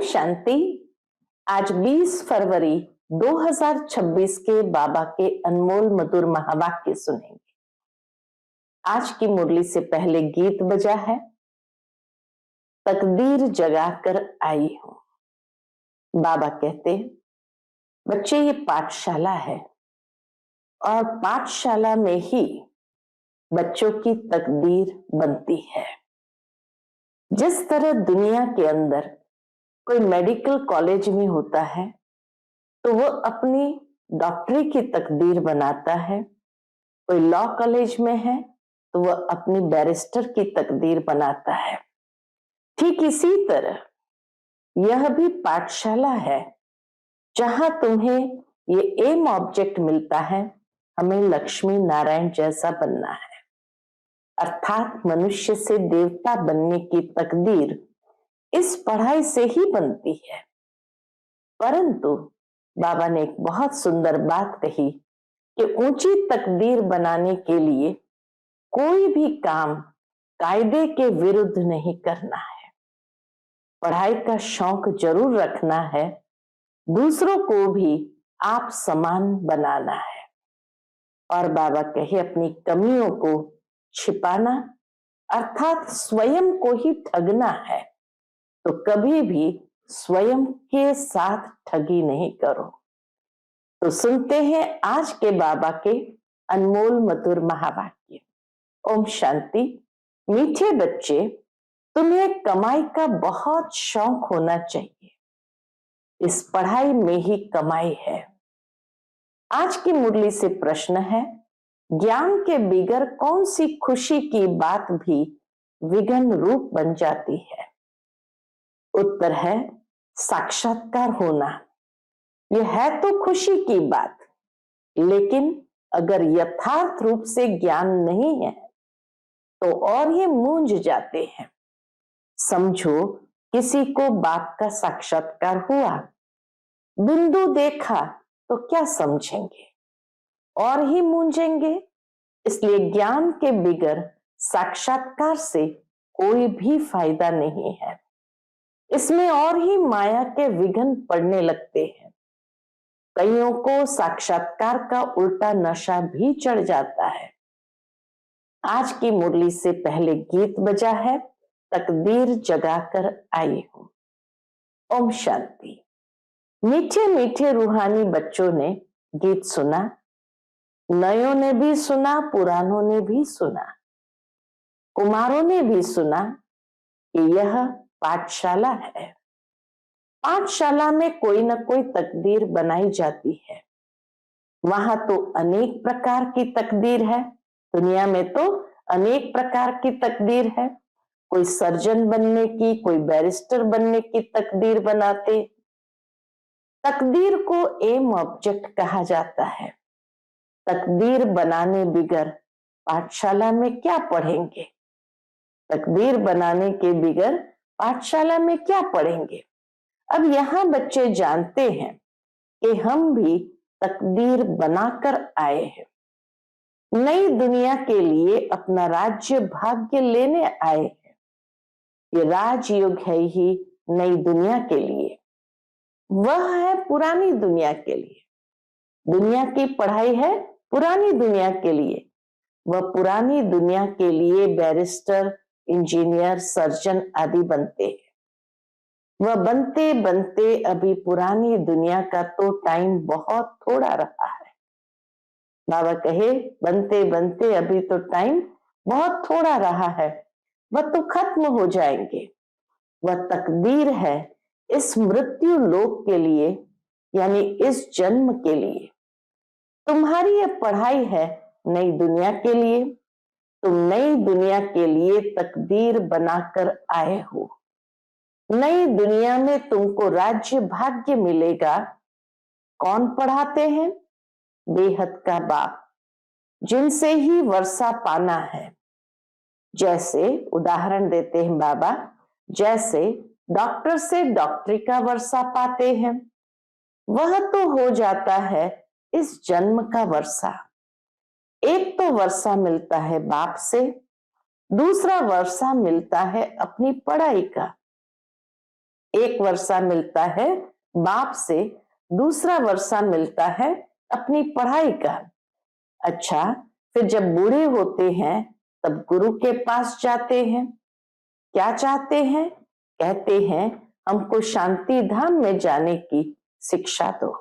शांति। आज 20 फरवरी 2026 के बाबा के अनमोल मधुर महावाक्य सुनेंगे। आज की मुरली से पहले गीत बजा है, तकदीर जगाकर आई हूं। बाबा कहते हैं, बच्चे ये पाठशाला है और पाठशाला में ही बच्चों की तकदीर बनती है। जिस तरह दुनिया के अंदर कोई मेडिकल कॉलेज में होता है तो वो अपनी डॉक्टरी की तकदीर बनाता है, कोई लॉ कॉलेज में है तो वह अपनी बैरिस्टर की तकदीर बनाता है। ठीक इसी तरह यह भी पाठशाला है जहां तुम्हें ये एम ऑब्जेक्ट मिलता है, हमें लक्ष्मी नारायण जैसा बनना है, अर्थात मनुष्य से देवता बनने की तकदीर इस पढ़ाई से ही बनती है। परंतु बाबा ने एक बहुत सुंदर बात कही कि ऊंची तकदीर बनाने के लिए कोई भी काम कायदे के विरुद्ध नहीं करना है। पढ़ाई का शौक जरूर रखना है, दूसरों को भी आप समान बनाना है। और बाबा कहे, अपनी कमियों को छिपाना अर्थात स्वयं को ही ठगना है, तो कभी भी स्वयं के साथ ठगी नहीं करो। तो सुनते हैं आज के बाबा के अनमोल मधुर महावाक्य। ओम शांति। मीठे बच्चे, तुम्हें कमाई का बहुत शौक होना चाहिए। इस पढ़ाई में ही कमाई है। आज की मुरली से प्रश्न है, ज्ञान के बिगर कौन सी खुशी की बात भी विघ्न रूप बन जाती है? उत्तर है साक्षात्कार होना। यह है तो खुशी की बात, लेकिन अगर यथार्थ रूप से ज्ञान नहीं है तो और ये मूंझ जाते हैं। समझो किसी को बाप का साक्षात्कार हुआ, बिंदु देखा तो क्या समझेंगे और ही मूंझेंगे। इसलिए ज्ञान के बिगर साक्षात्कार से कोई भी फायदा नहीं है। इसमें और ही माया के विघ्न पड़ने लगते हैं। कईयों को साक्षात्कार का उल्टा नशा भी चढ़ जाता है। आज की मुरली से पहले गीत बजा है, तकदीर जगाकर आई हूं। ओम शांति। मीठे मीठे रूहानी बच्चों ने गीत सुना, नयों ने भी सुना, पुरानों ने भी सुना, कुमारों ने भी सुना कि यह पाठशाला है। पाठशाला में कोई न कोई तकदीर बनाई जाती है। वहां तो अनेक प्रकार की तकदीर है। दुनिया में तो अनेक प्रकार की तकदीर है। कोई सर्जन बनने की, कोई बैरिस्टर बनने की तकदीर बनाते। तकदीर को एम ऑब्जेक्ट कहा जाता है। तकदीर बनाने बिगर पाठशाला में क्या पढ़ेंगे? तकदीर बनाने के बिगर पाठशाला में क्या पढ़ेंगे? अब यहाँ बच्चे जानते हैं कि हम भी तकदीर बनाकर आए हैं। नई दुनिया के लिए अपना राज्य भाग्य लेने आए हैं। ये राजयुग है ही नई दुनिया के लिए, वह है पुरानी दुनिया के लिए। दुनिया की पढ़ाई है पुरानी दुनिया के लिए, वह पुरानी दुनिया के लिए बैरिस्टर, इंजीनियर, सर्जन आदि बनते हैं। वह बनते बनते अभी पुरानी दुनिया का तो टाइम बहुत थोड़ा रहा है। बाबा कहे, बनते बनते अभी तो टाइम बहुत थोड़ा रहा है, वह तो खत्म हो जाएंगे। वह तकदीर है इस मृत्यु लोक के लिए, यानी इस जन्म के लिए। तुम्हारी यह पढ़ाई है नई दुनिया के लिए। तुम नई दुनिया के लिए तकदीर बनाकर आए हो। नई दुनिया में तुमको राज्य भाग्य मिलेगा। कौन पढ़ाते हैं? बेहद का बाप, जिनसे ही वर्षा पाना है। जैसे उदाहरण देते हैं बाबा, जैसे डॉक्टर से डॉक्टरी का वर्षा पाते हैं, वह तो हो जाता है इस जन्म का वर्षा। एक तो वर्षा मिलता है बाप से, दूसरा वर्षा मिलता है अपनी पढ़ाई का। एक वर्षा मिलता है बाप से, दूसरा वर्षा मिलता है अपनी पढ़ाई का। अच्छा, फिर जब बूढ़े होते हैं तब गुरु के पास जाते हैं। क्या चाहते हैं? कहते हैं हमको शांति धाम में जाने की शिक्षा दो,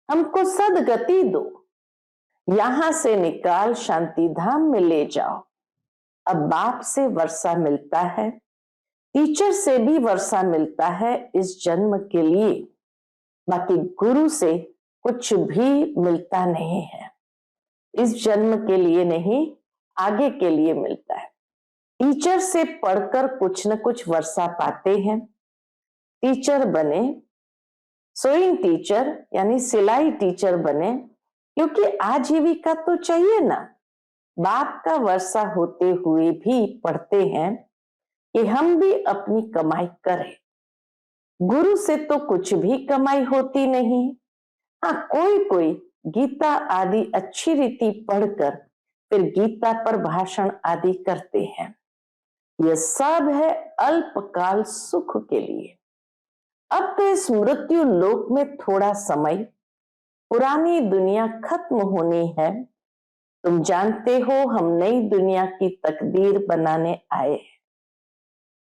हमको सदगति दो, यहां से निकाल शांति धाम में ले जाओ। अब बाप से वर्षा मिलता है, टीचर से भी वर्षा मिलता है इस जन्म के लिए, बाकी गुरु से कुछ भी मिलता नहीं है। इस जन्म के लिए नहीं, आगे के लिए मिलता है। टीचर से पढ़कर कुछ न कुछ वर्षा पाते हैं। टीचर बने, सोइंग टीचर यानी सिलाई टीचर बने, क्योंकि आजीविका तो चाहिए ना। बाप का वर्षा होते हुए भी पढ़ते हैं कि हम भी अपनी कमाई करें। गुरु से तो कुछ भी कमाई होती नहीं। हाँ, कोई कोई गीता आदि अच्छी रीति पढ़कर फिर गीता पर भाषण आदि करते हैं। यह सब है अल्पकाल सुख के लिए। अब तो इस मृत्यु लोक में थोड़ा समय, पुरानी दुनिया खत्म होनी है। तुम जानते हो हम नई दुनिया की तकदीर बनाने आए हैं।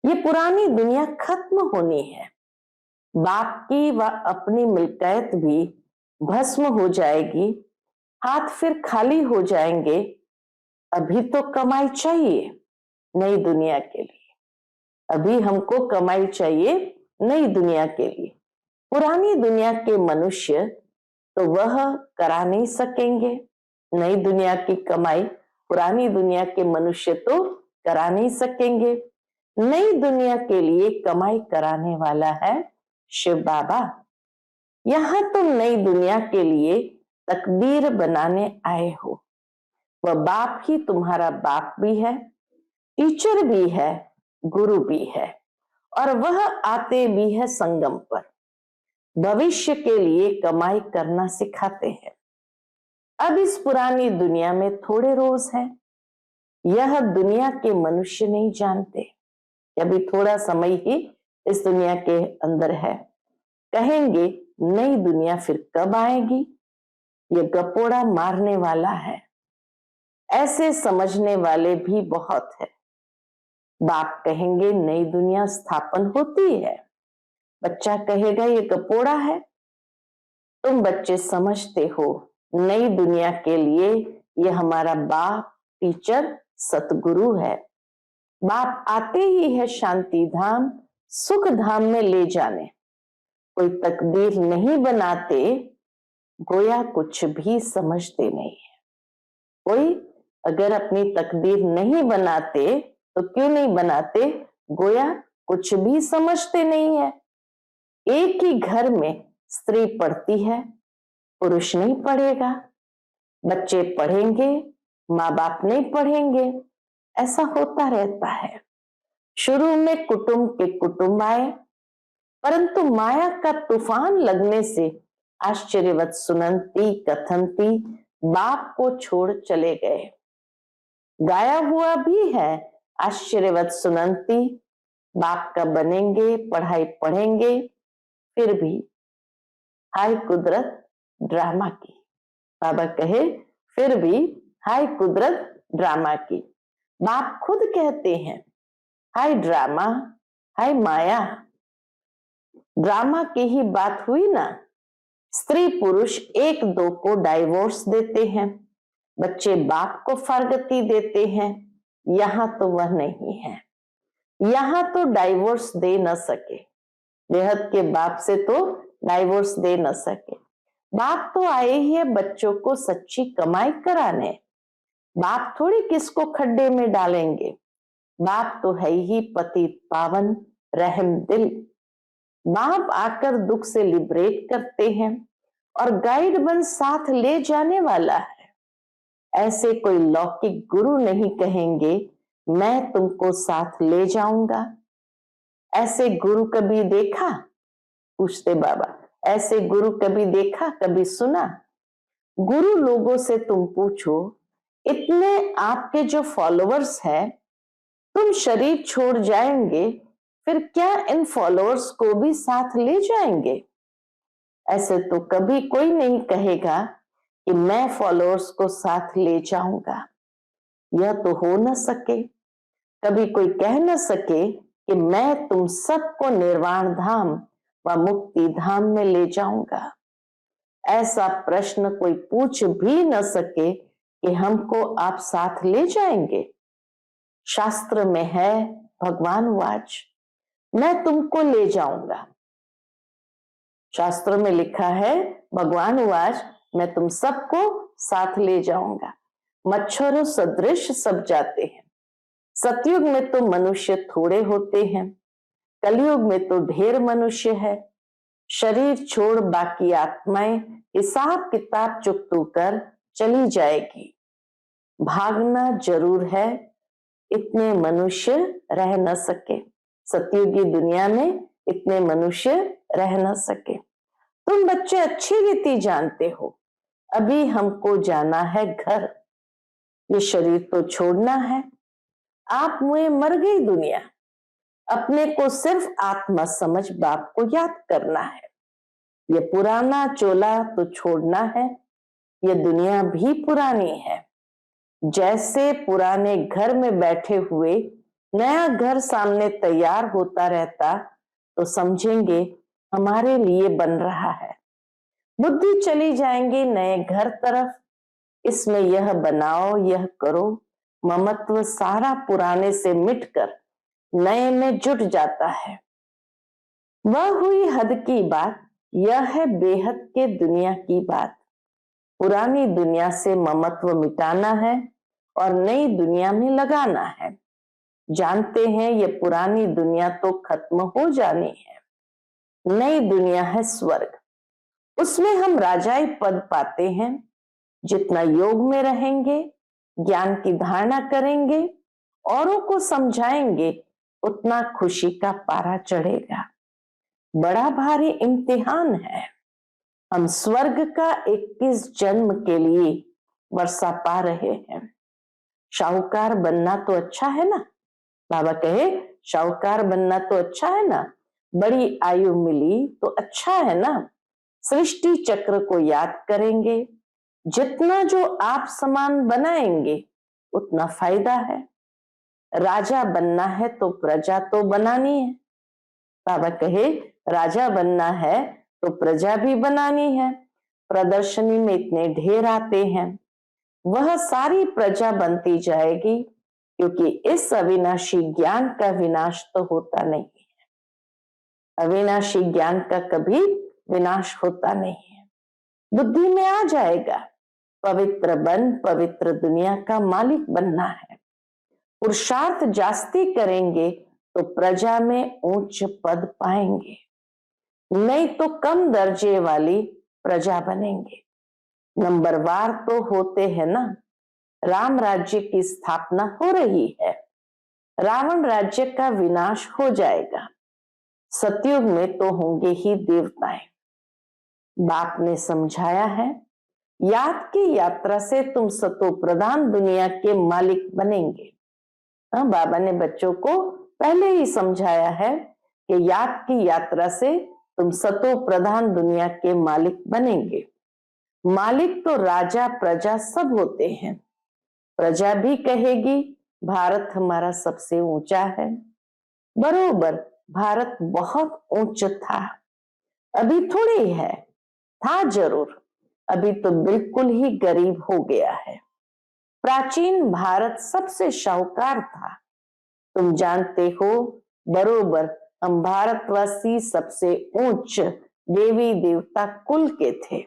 ये पुरानी दुनिया खत्म होनी है। बाप की व अपनी मिल्कियत भी भस्म हो जाएगी, हाथ फिर खाली हो जाएंगे। अभी तो कमाई चाहिए नई दुनिया के लिए, अभी हमको कमाई चाहिए नई दुनिया के लिए। पुरानी दुनिया के मनुष्य तो वह करा नहीं सकेंगे नई दुनिया की कमाई, पुरानी दुनिया के मनुष्य तो करा नहीं सकेंगे। नई दुनिया के लिए कमाई कराने वाला है शिव बाबा। यहां तुम नई दुनिया के लिए तकदीर बनाने आए हो। वह बाप ही तुम्हारा बाप भी है, टीचर भी है, गुरु भी है, और वह आते भी है संगम पर। भविष्य के लिए कमाई करना सिखाते हैं। अब इस पुरानी दुनिया में थोड़े रोज हैं, यह दुनिया के मनुष्य नहीं जानते। अभी थोड़ा समय ही इस दुनिया के अंदर है। कहेंगे नई दुनिया फिर कब आएगी, ये गपोड़ा मारने वाला है। ऐसे समझने वाले भी बहुत है। बाप कहेंगे नई दुनिया स्थापन होती है, बच्चा कहेगा ये गपोड़ा है। तुम बच्चे समझते हो नई दुनिया के लिए ये हमारा बाप टीचर सतगुरु है। बाप आते ही है शांति धाम सुख धाम में ले जाने। कोई तकदीर नहीं बनाते, गोया कुछ भी समझते नहीं है। कोई अगर अपनी तकदीर नहीं बनाते तो क्यों नहीं बनाते, गोया कुछ भी समझते नहीं है। एक ही घर में स्त्री पढ़ती है, पुरुष नहीं पढ़ेगा। बच्चे पढ़ेंगे, माँ बाप नहीं पढ़ेंगे। ऐसा होता रहता है। शुरू में कुटुंब के कुटुंब आए, परंतु माया का तूफान लगने से आश्चर्यवत सुनंती कथनती बाप को छोड़ चले गए। गाया हुआ भी है आश्चर्यवत सुनंती बाप का बनेंगे, पढ़ाई पढ़ेंगे, फिर भी हाय कुदरत ड्रामा की। बाबा कहे फिर भी हाय कुदरत ड्रामा की। बाप खुद कहते हैं हाय ड्रामा, हाय माया। ड्रामा की ही बात हुई ना। स्त्री पुरुष एक दो को डाइवोर्स देते हैं, बच्चे बाप को फरगती देते हैं। यहां तो वह नहीं है। यहां तो डाइवोर्स दे न सके, बेहद के बाप से तो डाइवोर्स दे न सके। बाप तो आए ही है बच्चों को सच्ची कमाई कराने। बाप थोड़ी किसको खड्डे में डालेंगे। बाप तो है ही पति पावन रहम दिल। बाप आकर दुख से लिबरेट करते हैं और गाइड बन साथ ले जाने वाला है। ऐसे कोई लौकिक गुरु नहीं कहेंगे मैं तुमको साथ ले जाऊंगा। ऐसे गुरु कभी देखा? पूछते बाबा, ऐसे गुरु कभी देखा, कभी सुना? गुरु लोगों से तुम पूछो, इतने आपके जो फॉलोअर्स हैं, तुम शरीर छोड़ जाएंगे फिर क्या इन फॉलोअर्स को भी साथ ले जाएंगे? ऐसे तो कभी कोई नहीं कहेगा कि मैं फॉलोअर्स को साथ ले जाऊंगा। यह तो हो न सके। कभी कोई कह न सके कि मैं तुम सबको निर्वाण धाम व मुक्ति धाम में ले जाऊंगा। ऐसा प्रश्न कोई पूछ भी न सके कि हमको आप साथ ले जाएंगे। शास्त्र में है, भगवान वाच, मैं तुमको ले जाऊंगा। शास्त्र में लिखा है, भगवान वाच, मैं तुम सबको साथ ले जाऊंगा। मच्छरों सदृश सब जाते हैं। सतयुग में तो मनुष्य थोड़े होते हैं, कलयुग में तो ढेर मनुष्य है। शरीर छोड़ बाकी आत्माएं हिसाब किताब चुकतू कर चली जाएगी। भागना जरूर है, इतने मनुष्य रह न सके। सतयुगी दुनिया में इतने मनुष्य रह न सके। तुम बच्चे अच्छी रीति जानते हो, अभी हमको जाना है घर। ये शरीर तो छोड़ना है। आप मुझे मर गई दुनिया, अपने को सिर्फ आत्मा समझ बाप को याद करना है। ये पुराना चोला तो छोड़ना है। ये दुनिया भी पुरानी है। जैसे पुराने घर में बैठे हुए नया घर सामने तैयार होता रहता तो समझेंगे हमारे लिए बन रहा है। बुद्धि चली जाएंगी नए घर तरफ, इसमें यह बनाओ, यह करो। ममत्व सारा पुराने से मिटकर नए में जुट जाता है। वह हुई हद की बात, यह है बेहद के दुनिया की बात। पुरानी दुनिया से ममत्व मिटाना है और नई दुनिया में लगाना है। जानते हैं ये पुरानी दुनिया तो खत्म हो जानी है। नई दुनिया है स्वर्ग, उसमें हम राजाई पद पाते हैं। जितना योग में रहेंगे, ज्ञान की धारणा करेंगे, औरों को समझाएंगे, उतना खुशी का पारा चढ़ेगा। बड़ा भारी इम्तिहान है। हम स्वर्ग का 21 जन्म के लिए वर्षा पा रहे हैं। शाहूकार बनना तो अच्छा है ना। बाबा कहे शाहूकार बनना तो अच्छा है ना, बड़ी आयु मिली तो अच्छा है ना। सृष्टि चक्र को याद करेंगे, जितना जो आप समान बनाएंगे उतना फायदा है। राजा बनना है तो प्रजा तो बनानी है। बाबा कहे राजा बनना है तो प्रजा भी बनानी है। प्रदर्शनी में इतने ढेर आते हैं, वह सारी प्रजा बनती जाएगी, क्योंकि इस अविनाशी ज्ञान का विनाश तो होता नहीं है। अविनाशी ज्ञान का कभी विनाश होता नहीं है। बुद्धि में आ जाएगा, पवित्र बन पवित्र दुनिया का मालिक बनना है। पुरुषार्थ जास्ती करेंगे तो प्रजा में ऊंच पद पाएंगे, नहीं तो कम दर्जे वाली प्रजा बनेंगे। नंबरवार तो होते हैं ना। राम राज्य की स्थापना हो रही है, रावण राज्य का विनाश हो जाएगा। सतयुग में तो होंगे ही देवताएं। बाप ने समझाया है, याद की यात्रा से तुम सतो प्रधान दुनिया के मालिक बनेंगे। बाबा ने बच्चों को पहले ही समझाया है कि याद की यात्रा से तुम सतो प्रधान दुनिया के मालिक बनेंगे। मालिक तो राजा प्रजा सब होते हैं। प्रजा भी कहेगी भारत हमारा सबसे ऊंचा है। बरोबर, भारत बहुत ऊंच था, अभी थोड़ी है, था जरूर, अभी तो बिल्कुल ही गरीब हो गया है। प्राचीन भारत सबसे शाहूकार था, तुम जानते हो। बरोबर, हम भारतवासी सबसे ऊंच देवी देवता कुल के थे।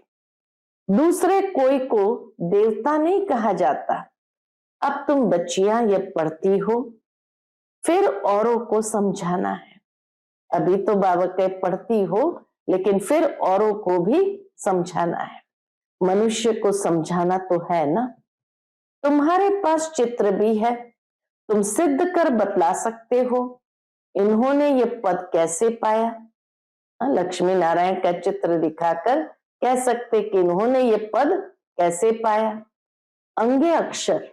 दूसरे कोई को देवता नहीं कहा जाता। अब तुम बच्चियां ये पढ़ती हो, फिर औरों को समझाना है। अभी तो बाबा के पढ़ती हो, लेकिन फिर औरों को भी समझाना है। मनुष्य को समझाना तो है ना। तुम्हारे पास चित्र भी है, तुम सिद्ध कर बतला सकते हो इन्होंने ये पद कैसे पाया। लक्ष्मी नारायण का चित्र दिखाकर कह सकते कि इन्होंने ये पद कैसे पाया। अंगे अक्षर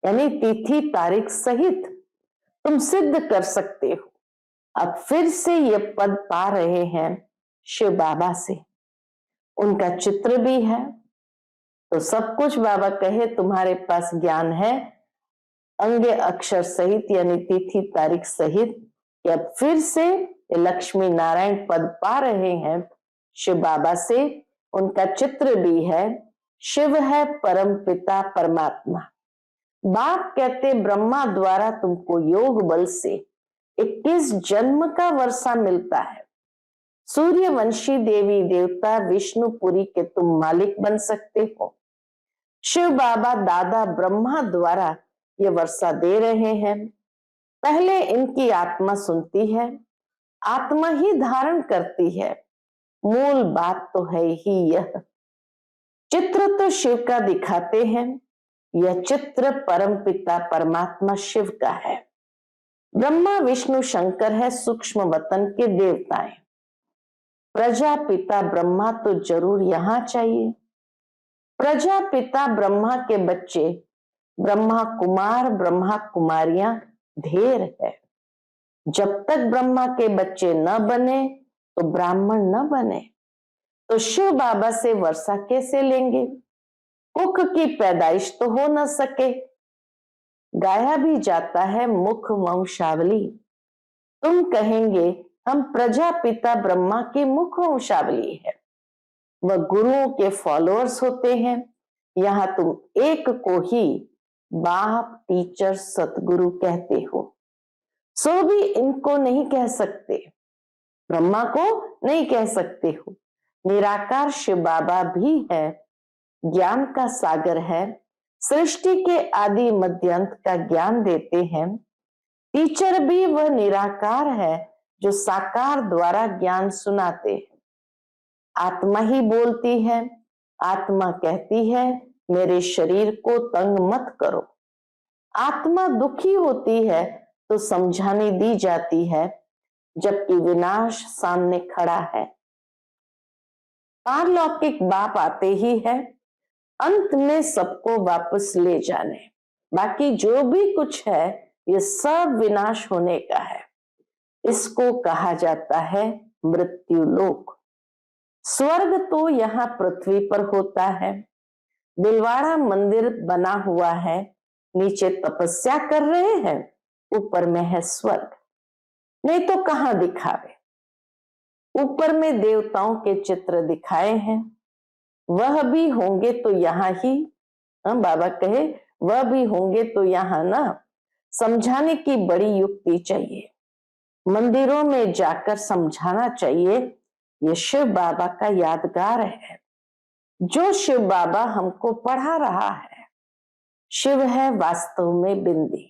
यानी तिथि तारीख सहित तुम सिद्ध कर सकते हो। अब फिर से ये पद पा रहे हैं शिव बाबा से। उनका चित्र भी है, तो सब कुछ बाबा कहे तुम्हारे पास ज्ञान है, अंग अक्षर सहित यानी तिथि तारीख सहित, कि अब फिर से लक्ष्मी नारायण पद पा रहे हैं शिव बाबा से। उनका चित्र भी है, शिव है परम पिता परमात्मा। बाप कहते ब्रह्मा द्वारा तुमको योग बल से 21 जन्म का वर्षा मिलता है। सूर्यवंशी देवी देवता विष्णुपुरी के तुम मालिक बन सकते हो। शिव बाबा दादा ब्रह्मा द्वारा ये वर्षा दे रहे हैं। पहले इनकी आत्मा सुनती है, आत्मा ही धारण करती है। मूल बात तो है ही यह। चित्र तो शिव का दिखाते हैं, यह चित्र परम पिता परमात्मा शिव का है। ब्रह्मा विष्णु शंकर है सूक्ष्म वतन के देवताएं। प्रजापिता ब्रह्मा तो जरूर यहां चाहिए। प्रजापिता ब्रह्मा के बच्चे ब्रह्मा कुमार ब्रह्मा कुमारियां ढेर है। जब तक ब्रह्मा के बच्चे न बने तो ब्राह्मण न बने, तो शिव बाबा से वर्षा कैसे लेंगे? कुख की पैदाइश तो हो न सके। गाया भी जाता है मुख वंशावली। तुम कहेंगे हम प्रजापिता ब्रह्मा की मुख वंशावली है, वह गुरुओं के फॉलोअर्स होते हैं। यहां तुम एक को ही बाप टीचर सतगुरु कहते हो, सो भी इनको नहीं कह सकते, ब्रह्मा को नहीं कह सकते हो। निराकार शिव बाबा भी है, ज्ञान का सागर है, सृष्टि के आदि मध्यांत का ज्ञान देते हैं। टीचर भी वह निराकार है जो साकार द्वारा ज्ञान सुनाते हैं। आत्मा ही बोलती है, आत्मा कहती है मेरे शरीर को तंग मत करो। आत्मा दुखी होती है तो समझाने दी जाती है, जबकि विनाश सामने खड़ा है। पारलौकिक बाप आते ही है अंत में सबको वापस ले जाने। बाकी जो भी कुछ है ये सब विनाश होने का है। इसको कहा जाता है मृत्यु लोक। स्वर्ग तो यहाँ पृथ्वी पर होता है। दिलवाड़ा मंदिर बना हुआ है, नीचे तपस्या कर रहे हैं, ऊपर में है स्वर्ग। नहीं तो कहाँ दिखावे। ऊपर में देवताओं के चित्र दिखाए हैं, वह भी होंगे तो यहाँ ही। बाबा कहे वह भी होंगे तो यहाँ ना। समझाने की बड़ी युक्ति चाहिए, मंदिरों में जाकर समझाना चाहिए। ये शिव बाबा का यादगार है, जो शिव बाबा हमको पढ़ा रहा है। शिव है वास्तव में बिंदी,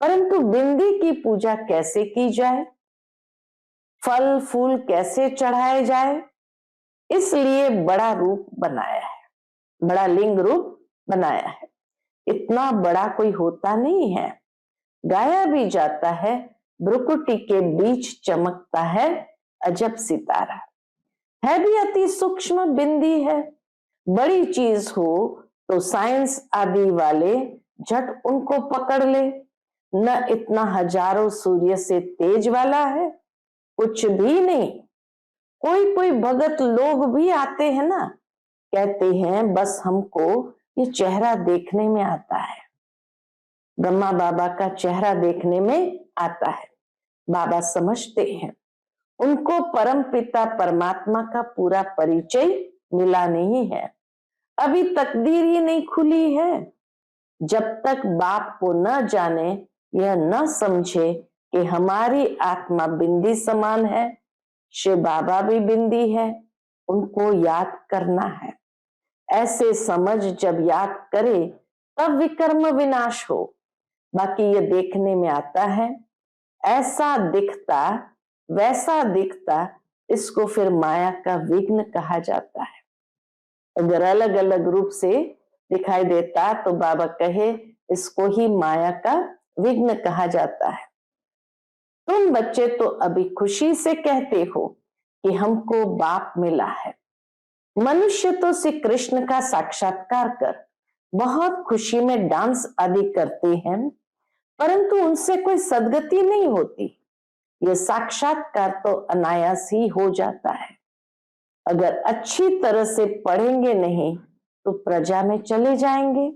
परंतु बिंदी की पूजा कैसे की जाए, फल फूल कैसे चढ़ाए जाए, इसलिए बड़ा रूप बनाया है, बड़ा लिंग रूप बनाया है। इतना बड़ा कोई होता नहीं है। गाया भी जाता है भ्रुकुटी के बीच चमकता है अजब सितारा। है भी अति सूक्ष्म बिंदी है। बड़ी चीज हो तो साइंस आदि वाले झट उनको पकड़ ले। न इतना हजारों सूर्य से तेज वाला है, कुछ भी नहीं। कोई कोई भगत लोग भी आते हैं ना, कहते हैं बस हमको ये चेहरा देखने में आता है, ब्रह्मा बाबा का चेहरा देखने में आता है। बाबा समझते हैं उनको परम पिता परमात्मा का पूरा परिचय मिला नहीं है, अभी तकदीर ही नहीं खुली है। जब तक बाप को न जाने, यह न समझे कि हमारी आत्मा बिंदी समान है, शिव बाबा भी बिंदी है, उनको याद करना है। ऐसे समझ जब याद करे तब विकर्म विनाश हो। बाकी ये देखने में आता है, ऐसा दिखता वैसा दिखता, इसको फिर माया का विघ्न कहा जाता है। अगर अलग अलग रूप से दिखाई देता तो बाबा कहे इसको ही माया का विघ्न कहा जाता है। तुम बच्चे तो अभी खुशी से कहते हो कि हमको बाप मिला है। मनुष्य तो श्री कृष्ण का साक्षात्कार कर बहुत खुशी में डांस आदि करते हैं, परंतु उनसे कोई सदगति नहीं होती। ये साक्षात्कार तो अनायास ही हो जाता है। अगर अच्छी तरह से पढ़ेंगे नहीं तो प्रजा में चले जाएंगे।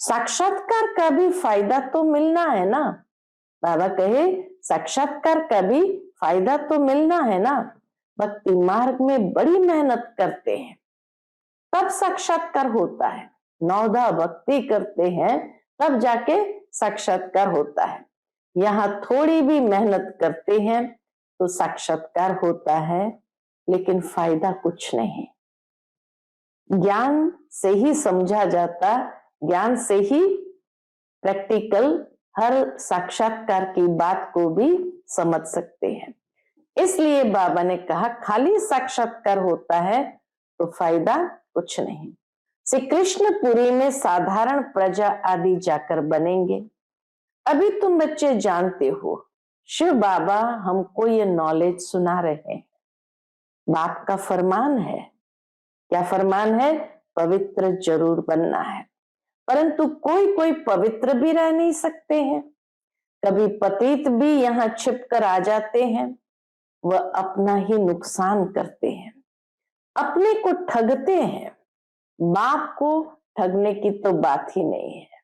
साक्षात्कार का भी फायदा तो मिलना है ना। बाबा कहे साक्षात्कार का भी फायदा तो मिलना है ना। भक्ति मार्ग में बड़ी मेहनत करते हैं तब साक्षात्कार होता है। नौदा भक्ति करते हैं तब जाके साक्षात्कार होता है। यहाँ थोड़ी भी मेहनत करते हैं तो साक्षात्कार होता है, लेकिन फायदा कुछ नहीं। ज्ञान से ही समझा जाता, ज्ञान से ही प्रैक्टिकल हर साक्षात्कार की बात को भी समझ सकते हैं। इसलिए बाबा ने कहा खाली साक्षात्कार होता है तो फायदा कुछ नहीं। श्री कृष्णपुरी में साधारण प्रजा आदि जाकर बनेंगे। अभी तुम बच्चे जानते हो शिव बाबा हमको ये नॉलेज सुना रहे हैं। बाप का फरमान है। क्या फरमान है? पवित्र जरूर बनना है। परंतु कोई कोई पवित्र भी रह नहीं सकते हैं। कभी पतित भी यहाँ छिप कर आ जाते हैं। वह अपना ही नुकसान करते हैं, अपने को ठगते हैं। बाप को ठगने की तो बात ही नहीं है।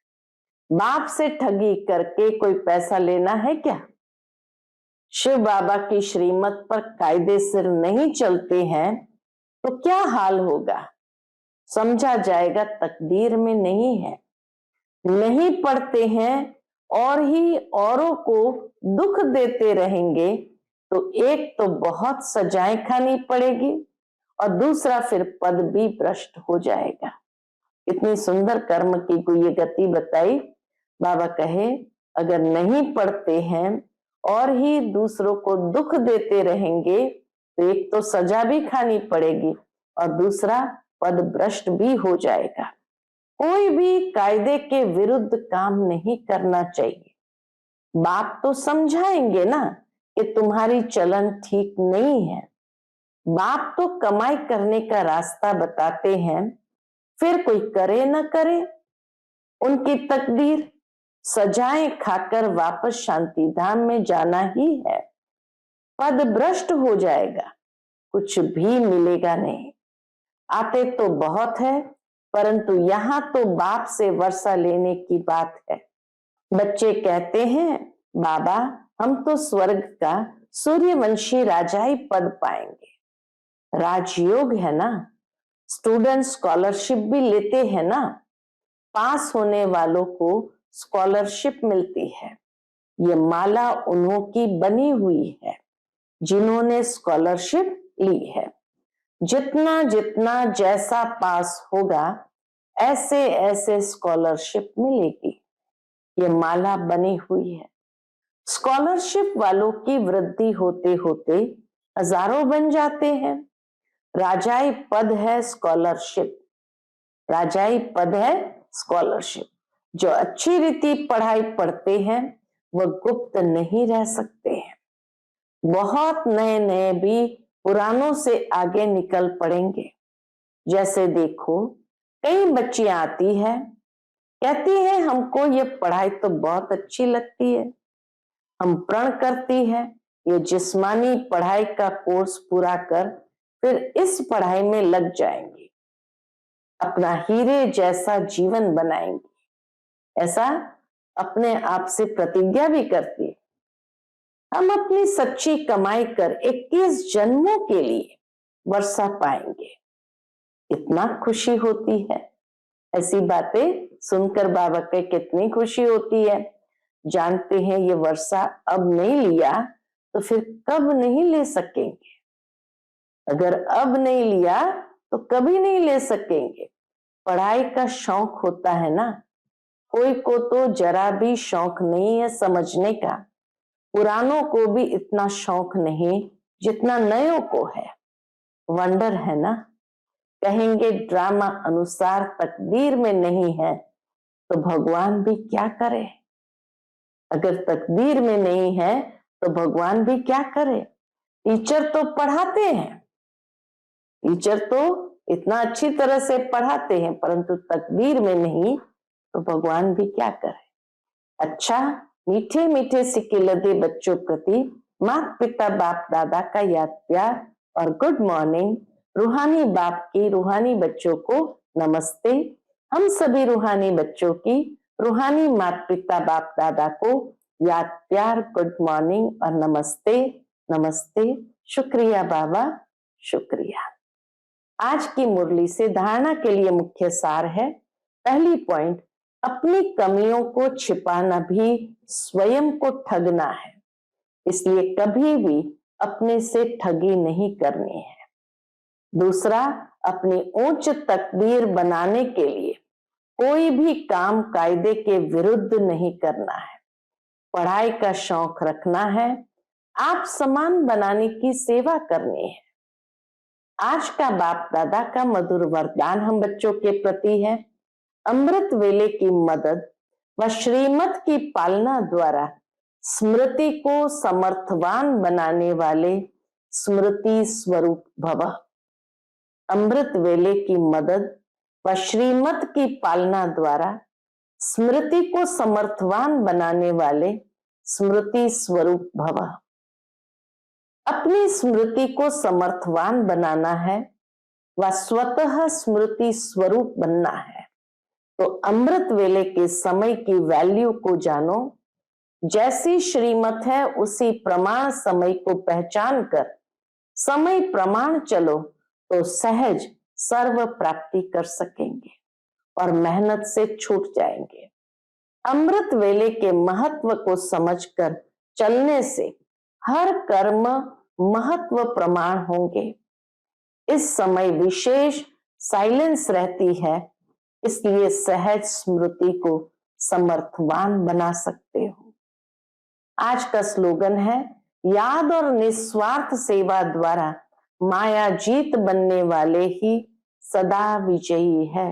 बाप से ठगी करके कोई पैसा लेना है क्या? शिव बाबा की श्रीमत पर कायदे से नहीं चलते हैं तो क्या हाल होगा? समझा जाएगा तकदीर में नहीं है। नहीं पढ़ते हैं और ही औरों को दुख देते रहेंगे तो एक तो बहुत सजाएं खानी पड़ेगी और दूसरा फिर पद भी भ्रष्ट हो जाएगा। इतनी सुंदर कर्म की कोई ये गति बताई। बाबा कहे अगर नहीं पढ़ते हैं और ही दूसरों को दुख देते रहेंगे तो एक तो सजा भी खानी पड़ेगी और दूसरा पद भ्रष्ट भी हो जाएगा। कोई भी कायदे के विरुद्ध काम नहीं करना चाहिए। बाप तो समझाएंगे ना कि तुम्हारी चलन ठीक नहीं है। बाप तो कमाई करने का रास्ता बताते हैं, फिर कोई करे न करे उनकी तकदीर। सजाएं खाकर वापस शांति धाम में जाना ही है। पद भ्रष्ट हो जाएगा, कुछ भी मिलेगा नहीं। आते तो बहुत है परंतु यहाँ तो बाप से वर्षा लेने की बात है। बच्चे कहते हैं बाबा हम तो स्वर्ग का सूर्यवंशी राजाई पद पाएंगे। राजयोग है ना, स्टूडेंट स्कॉलरशिप भी लेते हैं ना। पास होने वालों को स्कॉलरशिप मिलती है। ये माला उन्हों की बनी हुई है जिन्होंने स्कॉलरशिप ली है। जितना जितना जैसा पास होगा ऐसे ऐसे स्कॉलरशिप मिलेगी। ये माला बनी हुई है। स्कॉलरशिप वालों की वृद्धि होते होते हजारों बन जाते हैं। राजाई पद है स्कॉलरशिप। राजाई पद है स्कॉलरशिप। जो अच्छी रीति पढ़ाई पढ़ते हैं वह गुप्त नहीं रह सकते हैं। बहुत नए नए भी पुरानों से आगे निकल पड़ेंगे। जैसे देखो कई बच्चियां आती है, कहती है हमको ये पढ़ाई तो बहुत अच्छी लगती है। हम प्रण करती है ये जिस्मानी पढ़ाई का कोर्स पूरा कर फिर इस पढ़ाई में लग जाएंगी, अपना हीरे जैसा जीवन बनाएंगी। ऐसा अपने आप से प्रतिज्ञा भी करती है। हम अपनी सच्ची कमाई कर 21 जन्मों के लिए वर्षा पाएंगे। इतना खुशी होती है। ऐसी बातें सुनकर बाबा के कितनी खुशी होती है। जानते हैं ये वर्षा अब नहीं लिया तो फिर कब नहीं ले सकेंगे। अगर अब नहीं लिया तो कभी नहीं ले सकेंगे। पढ़ाई का शौक होता है ना। कोई को तो जरा भी शौक नहीं है समझने का। पुरानों को भी इतना शौक नहीं जितना नयों को है। वंडर है ना। कहेंगे ड्रामा अनुसार तकदीर में नहीं है तो भगवान भी क्या करे। अगर तकदीर में नहीं है तो भगवान भी क्या करे। टीचर तो पढ़ाते हैं, टीचर तो इतना अच्छी तरह से पढ़ाते हैं परंतु तकदीर में नहीं तो भगवान भी क्या करे। अच्छा मीठे मीठे सिक्के लदे बच्चों प्रति माता पिता बाप दादा का याद प्यार और गुड मॉर्निंग। रूहानी बाप की रूहानी बच्चों को नमस्ते। हम सभी रूहानी बच्चों की रूहानी माता पिता बाप दादा को याद प्यार गुड मॉर्निंग और नमस्ते नमस्ते। शुक्रिया बाबा, शुक्रिया। आज की मुरली से धारणा के लिए मुख्य सार है। पहली पॉइंट, अपनी कमियों को छिपाना भी स्वयं को ठगना है, इसलिए कभी भी अपने से ठगी नहीं करनी है। दूसरा, अपनी उच्च तकदीर बनाने के लिए कोई भी काम कायदे के विरुद्ध नहीं करना है। पढ़ाई का शौक रखना है, आप समान बनाने की सेवा करनी है। आज का बाप दादा का मधुर वरदान हम बच्चों के प्रति है। अमृत वेले की मदद व श्रीमत की पालना द्वारा स्मृति को समर्थवान बनाने वाले स्मृति स्वरूप भव। अमृत वेले की मदद व श्रीमत की पालना द्वारा स्मृति को समर्थवान बनाने वाले स्मृति स्वरूप भव। अपनी स्मृति को समर्थवान बनाना है व स्वतः स्मृति स्वरूप बनना है, तो अमृत वेले के समय की वैल्यू को जानो। जैसी श्रीमत है उसी प्रमाण समय को पहचान कर समय प्रमाण चलो तो सहज सर्व प्राप्ति कर सकेंगे और मेहनत से छूट जाएंगे। अमृत वेले के महत्व को समझकर चलने से हर कर्म महत्व प्रमाण होंगे। इस समय विशेष साइलेंस रहती है, इसलिए सहज स्मृति को समर्थवान बना सकते हो। आज का स्लोगन है, याद और निस्वार्थ सेवा द्वारा माया जीत बनने वाले ही सदा विजयी है।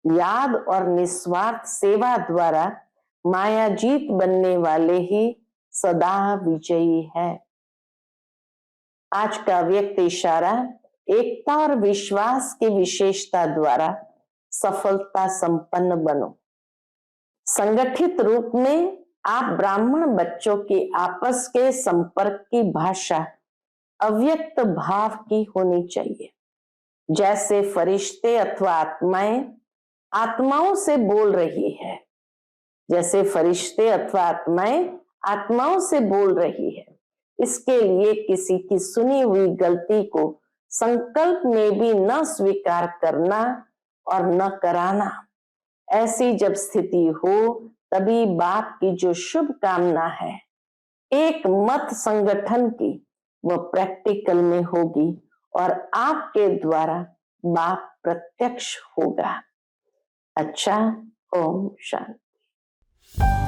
याद और निस्वार्थ सेवा द्वारा माया जीत बनने वाले ही सदा विजयी है। आज का व्यक्त इशारा, एकता और विश्वास की विशेषता द्वारा सफलता संपन्न बनो। संगठित रूप में आप ब्राह्मण बच्चों की आपस के संपर्क की भाषा अव्यक्त भाव की होनी चाहिए। जैसे फरिश्ते अथवा आत्माएं आत्माओं से बोल रही है, जैसे फरिश्ते अथवा आत्माएं आत्माओं से बोल रही है। इसके लिए किसी की सुनी हुई गलती को संकल्प में भी न स्वीकार करना और न कराना। ऐसी जब स्थिति हो तभी बाप की जो शुभ कामना है एक मत संगठन की, वह प्रैक्टिकल में होगी और आपके द्वारा बाप प्रत्यक्ष होगा। अच्छा, ओम शांति।